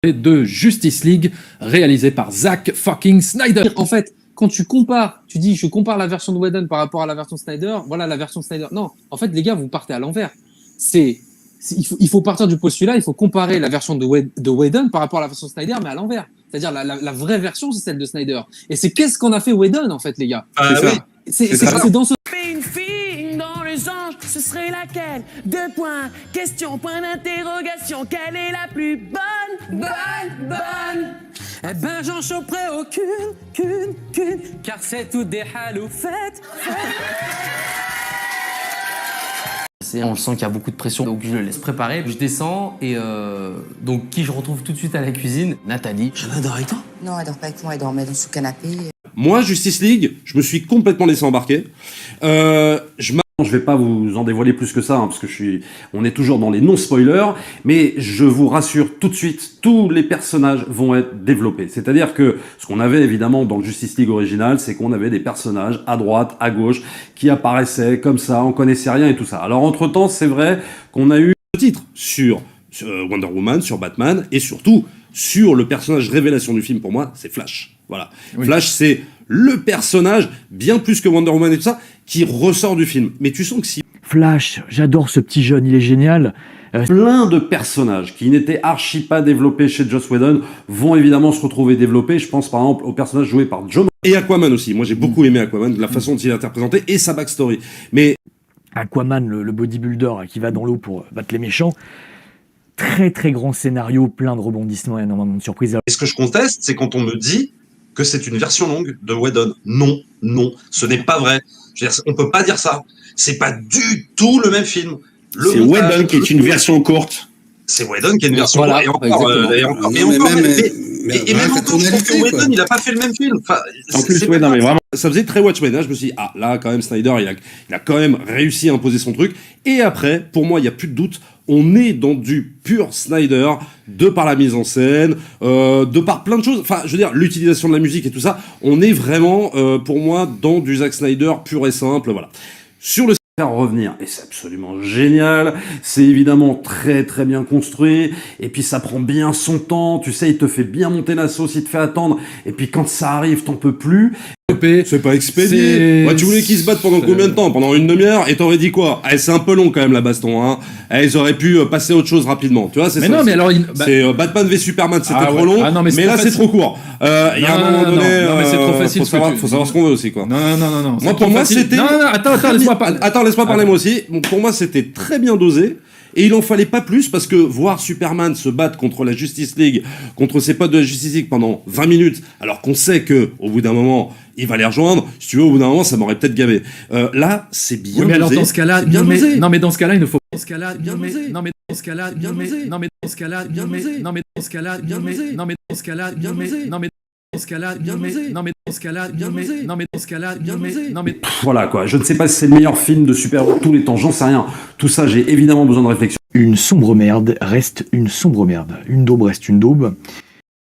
De Justice League, réalisé par Zack fucking Snyder. En fait, quand tu compares, tu dis je compare la version de Whedon par rapport à la version Snyder, voilà la version Snyder. Non, en fait les gars, vous partez à l'envers. Il faut partir du postulat, il faut comparer la version de Whedon par rapport à la version Snyder, mais à l'envers. C'est-à-dire la vraie version, c'est celle de Snyder. Et c'est qu'est-ce qu'on a fait Whedon en fait, les gars. C'est dans ce... Une fille dans les anges, ce serait laquelle? Deux points, question, point d'interrogation. Quelle est la plus bonne? Eh ben j'en choperai aucune, car c'est tout des haloufettes. On sent qu'il y a beaucoup de pression, donc je le laisse préparer. Je descends et donc qui je retrouve tout de suite à la cuisine? Nathalie. Je dors avec toi? Non, elle dort pas avec moi, elle dormait dans son canapé. Moi, Justice League, je me suis complètement laissé embarquer. Je vais pas vous en dévoiler plus que ça, hein, parce que on est toujours dans les non-spoilers, mais je vous rassure tout de suite, tous les personnages vont être développés. C'est-à-dire que ce qu'on avait évidemment dans le Justice League original, c'est qu'on avait des personnages à droite, à gauche, qui apparaissaient comme ça, on connaissait rien et tout ça. Alors entre-temps, c'est vrai qu'on a eu le titre sur Wonder Woman, sur Batman, et surtout sur le personnage révélation du film pour moi, c'est Flash. Voilà. Oui. Flash, c'est le personnage, bien plus que Wonder Woman et tout ça, qui ressort du film. Mais tu sens que si... Flash, j'adore ce petit jeune, il est génial. Plein de personnages qui n'étaient archi pas développés chez Joss Whedon vont évidemment se retrouver développés. Je pense par exemple au personnage joué par Joe... Et Aquaman aussi. Moi j'ai beaucoup aimé Aquaman, la façon dont il a été représenté et sa backstory. Mais... Aquaman, le bodybuilder qui va dans l'eau pour battre les méchants... Très très grand scénario, plein de rebondissements et énormément de surprises. Et ce que je conteste, c'est quand on me dit que c'est une version longue de Whedon. Non, ce n'est pas vrai. Je veux dire, on peut pas dire ça. C'est pas du tout le même film. C'est Whedon qui est une version courte. C'est Whedon qui est une version voilà, courte. Et encore. Et même encore, je pense que Whedon, il a pas fait le même film. Enfin, en plus, ouais, non, mais vraiment. Ça faisait très Watchmen. Hein. Je me suis dit, ah, là, quand même, Snyder, il a quand même réussi à imposer son truc. Et après, pour moi, il y a plus de doute. On est dans du pur Snyder, de par la mise en scène, de par plein de choses. Enfin, je veux dire, l'utilisation de la musique et tout ça. On est vraiment, pour moi, dans du Zack Snyder pur et simple. Voilà. Sur le faire revenir, et c'est absolument génial, c'est évidemment très très bien construit, et puis ça prend bien son temps, tu sais, il te fait bien monter la sauce, il te fait attendre, et puis quand ça arrive, t'en peux plus. C'est pas expédié. Ouais, tu voulais qu'ils se battent pendant combien de temps? Pendant une demi-heure? Et t'aurais dit quoi? C'est un peu long quand même la baston, hein. Ils auraient pu passer à autre chose rapidement. Tu vois, c'est ça. Non, mais alors, c'est Batman v Superman, c'était trop long. Ah, non, mais là, c'est trop court. Il y a un moment donné. Non, mais c'est trop facile. Faut savoir ce qu'on veut aussi, quoi. Non. Moi, pour moi, c'était. Non, attends, laisse-moi parler. Attends, laisse-moi parler moi aussi. Pour moi, c'était très bien dosé. Et il en fallait pas plus parce que voir Superman se battre contre la Justice League, contre ses potes de la Justice League pendant 20 minutes, alors qu'on sait que au bout d'un moment, il va les rejoindre. Si tu veux, au bout d'un moment, ça m'aurait peut-être gavé. Là, c'est bien dosé. Mais alors dans ce cas-là, non mais dans ce cas-là, il ne faut pas. Dans ce cas-là, bien dosé. Non mais dans ce cas-là, bien dosé. Non mais dans ce cas-là, bien dosé. Non mais dans ce cas-là, bien dosé. Non mais dans ce cas-là, bien dosé. Non mais dans ce cas-là, bien dosé. Non mais dans ce cas-là, bien dosé. Non mais dans ce cas-là, bien dosé. Non mais voilà quoi. Je ne sais pas si c'est le meilleur film de super-héros de tous les temps. J'en sais rien. Tout ça, j'ai évidemment besoin de réflexion. Une sombre merde reste une sombre merde. Une daube reste une daube.